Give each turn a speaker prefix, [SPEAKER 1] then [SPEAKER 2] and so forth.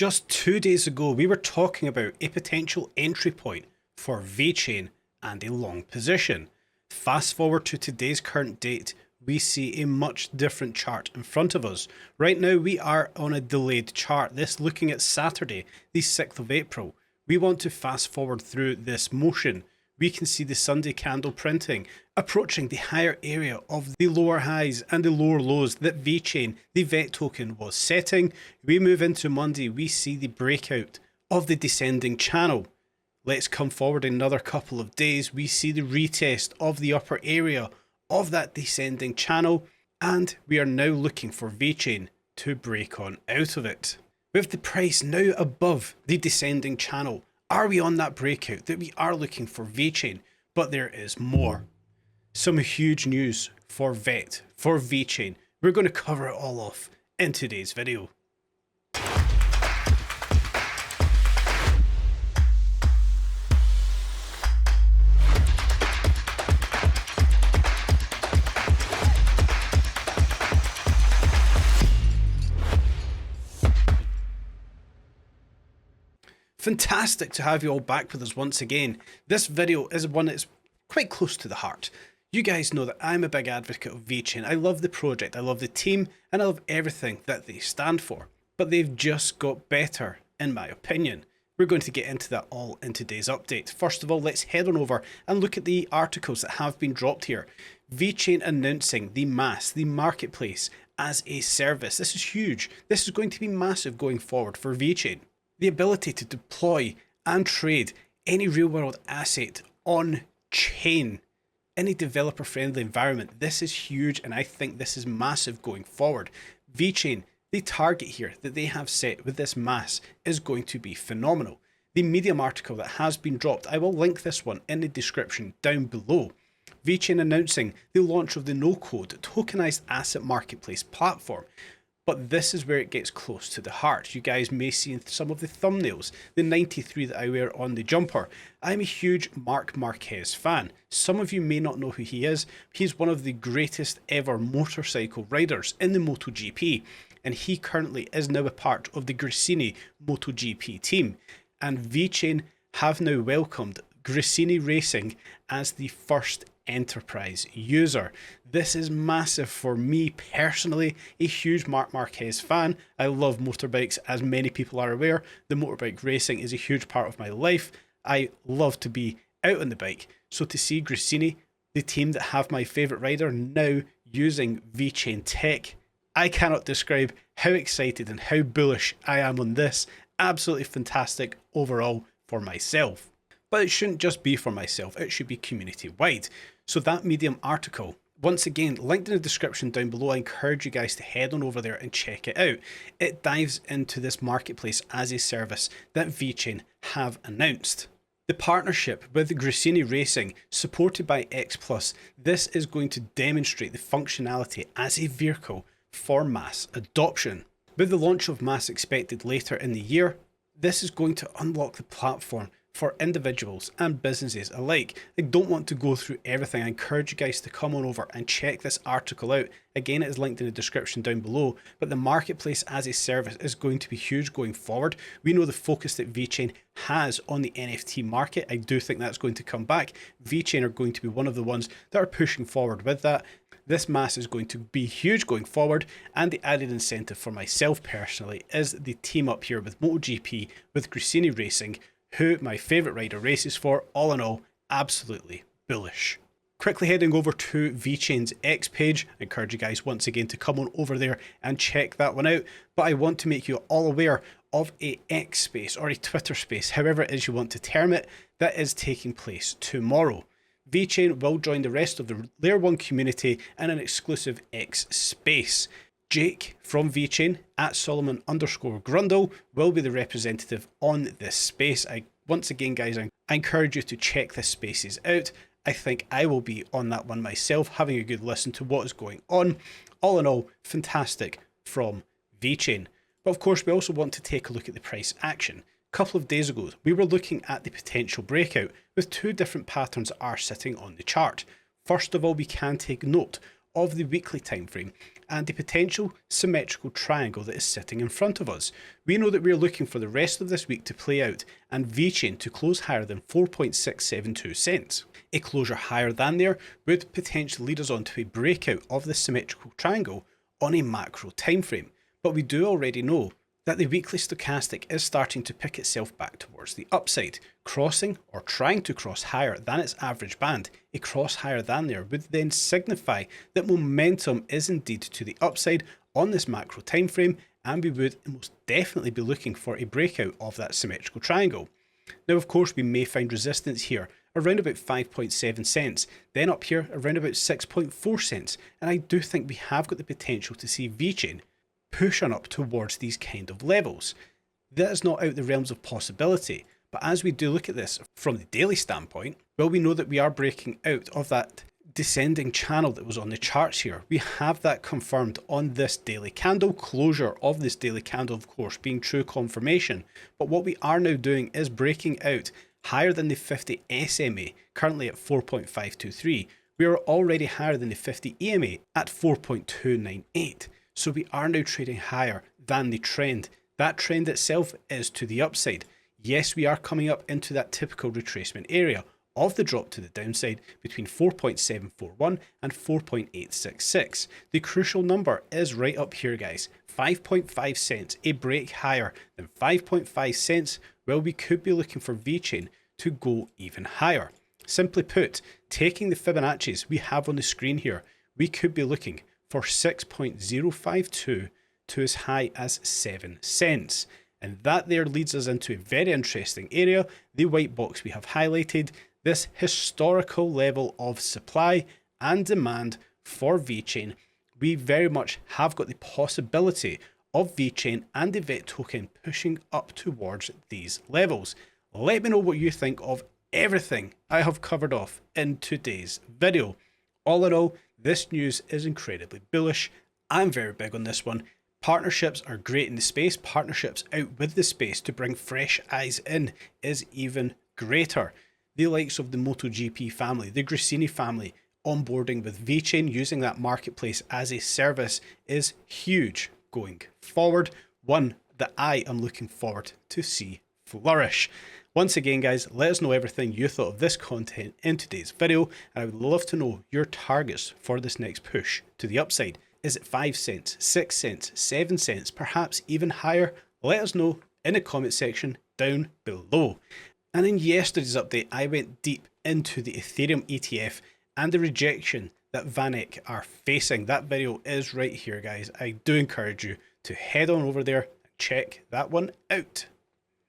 [SPEAKER 1] Just 2 days ago, we were talking about a potential entry point for VeChain and a long position. Fast forward to today's current date, we see a much different chart in front of us. Right now, we are on a delayed chart, this looking at Saturday, the 6th of April. We want to fast forward through this motion. We can see the Sunday candle printing, approaching the higher area of the lower highs and the lower lows that VeChain, the VET token, was setting. We move into Monday, we see the breakout of the descending channel. Let's come forward another couple of days, we see the retest of the upper area of that descending channel, and we are now looking for VeChain to break on out of it. With the price now above the descending channel, are we on that breakout that we are looking for VeChain? But there is more. Some huge news for VET, for VeChain. We're going to cover it all off in today's video. Fantastic to have you all back with us once again. This video is one that's quite close to the heart. You guys know that I'm a big advocate of VeChain. I love the project, I love the team, and I love everything that they stand for. But they've just got better, in my opinion. We're going to get into that all in today's update. First of all, let's head on over and look at the articles that have been dropped here. VeChain announcing the MaaS, the marketplace, as a service. This is huge. This is going to be massive going forward for VeChain. The ability to deploy and trade any real-world asset on chain in a developer-friendly environment. This is huge, and I think this is massive going forward. VeChain, the target here that they have set with this MaaS is going to be phenomenal. The Medium article that has been dropped, I will link this one in the description down below. VeChain announcing the launch of the no-code tokenized asset marketplace platform. But this is where it gets close to the heart. You guys may see in some of the thumbnails, the 93 that I wear on the jumper. I'm a huge Marc Marquez fan. Some of you may not know who he is. He's one of the greatest ever motorcycle riders in the MotoGP. And he currently is now a part of the 𝗗𝗓𝗓 MotoGP team. And VeChain have now welcomed 𝗗𝗓𝗓 Racing as the first enterprise user. This is massive for me personally, a huge Marc Marquez fan. I love motorbikes, as many people are aware. The motorbike racing is a huge part of my life. I love to be out on the bike. So to see 𝗗𝗓𝗓, the team that have my favorite rider, now using VeChain tech, I cannot describe how excited and how bullish I am on this. Absolutely fantastic overall for myself. But it shouldn't just be for myself, it should be community-wide. So that Medium article, once again, linked in the description down below. I encourage you guys to head on over there and check it out. It dives into this marketplace as a service that VeChain have announced. The partnership with 𝗗𝗓𝗓 Racing, supported by X+, this is going to demonstrate the functionality as a vehicle for mass adoption. With the launch of MaaS expected later in the year, this is going to unlock the platform for individuals and businesses alike. I don't want to go through everything. I encourage you guys to come on over and check this article out. Again, it is linked in the description down below, but the marketplace as a service is going to be huge going forward. We know the focus that VeChain has on the NFT market. I do think that's going to come back. VeChain are going to be one of the ones that are pushing forward with that. This MaaS is going to be huge going forward, and the added incentive for myself personally is the team up here with MotoGP, with 𝗗𝗓𝗓 Racing, who my favourite rider races for. All in all, absolutely bullish. Quickly heading over to VeChain's X page, I encourage you guys once again to come on over there and check that one out. But I want to make you all aware of a X space, or a Twitter space, however it is you want to term it, that is taking place tomorrow. VeChain will join the rest of the Layer 1 community in an exclusive X space. Jake from VeChain at @Solomon_Grundle will be the representative on this space. Once again, guys, I encourage you to check this spaces out. I think I will be on that one myself, having a good listen to what is going on. All in all, fantastic from VeChain. But of course, we also want to take a look at the price action. A couple of days ago, we were looking at the potential breakout with two different patterns that are sitting on the chart. First of all, we can take note of the weekly time frame and the potential symmetrical triangle that is sitting in front of us. We know that we're looking for the rest of this week to play out and VeChain to close higher than 4.672 cents. A closure higher than there would potentially lead us on to a breakout of the symmetrical triangle on a macro time frame. But we do already know that the weekly stochastic is starting to pick itself back towards the upside, crossing or trying to cross higher than its average band. A cross higher than there would then signify that momentum is indeed to the upside on this macro time frame, and we would most definitely be looking for a breakout of that symmetrical triangle. Now, of course, we may find resistance here around about 5.7 cents, then up here around about 6.4 cents, and I do think we have got the potential to see VeChain push on up towards these kind of levels. That is not out the realms of possibility, but as we do look at this from the daily standpoint, well, we know that we are breaking out of that descending channel that was on the charts here. We have that confirmed on this daily candle, closure of this daily candle, of course, being true confirmation. But what we are now doing is breaking out higher than the 50 SMA, currently at 4.523. We are already higher than the 50 EMA at 4.298. So we are now trading higher than the trend. That trend itself is to the upside. Yes, we are coming up into that typical retracement area of the drop to the downside between 4.741 and 4.866. The crucial number is right up here, guys. 5.5 cents, a break higher than 5.5 cents. Well, we could be looking for VeChain to go even higher. Simply put, taking the Fibonacci's we have on the screen here, we could be looking for 6.052 to as high as 7 cents. And that there leads us into a very interesting area, the white box we have highlighted, this historical level of supply and demand for VeChain. We very much have got the possibility of VeChain and the VET token pushing up towards these levels. Let me know what you think of everything I have covered off in today's video. All in all, this news is incredibly bullish. I'm very big on this one. Partnerships are great in the space. Partnerships out with the space to bring fresh eyes in is even greater. The likes of the MotoGP family, the 𝗕𝗓𝗓 family, onboarding with VeChain, using that marketplace as a service is huge going forward. One that I am looking forward to see flourish. Once again, guys, let us know everything you thought of this content in today's video, and I would love to know your targets for this next push to the upside. Is it 5 cents, 6 cents, 7 cents, perhaps even higher? Let us know in the comment section down below. And in yesterday's update, I went deep into the Ethereum ETF and the rejection that VanEck are facing. That video is right here, guys. I do encourage you to head on over there and check that one out.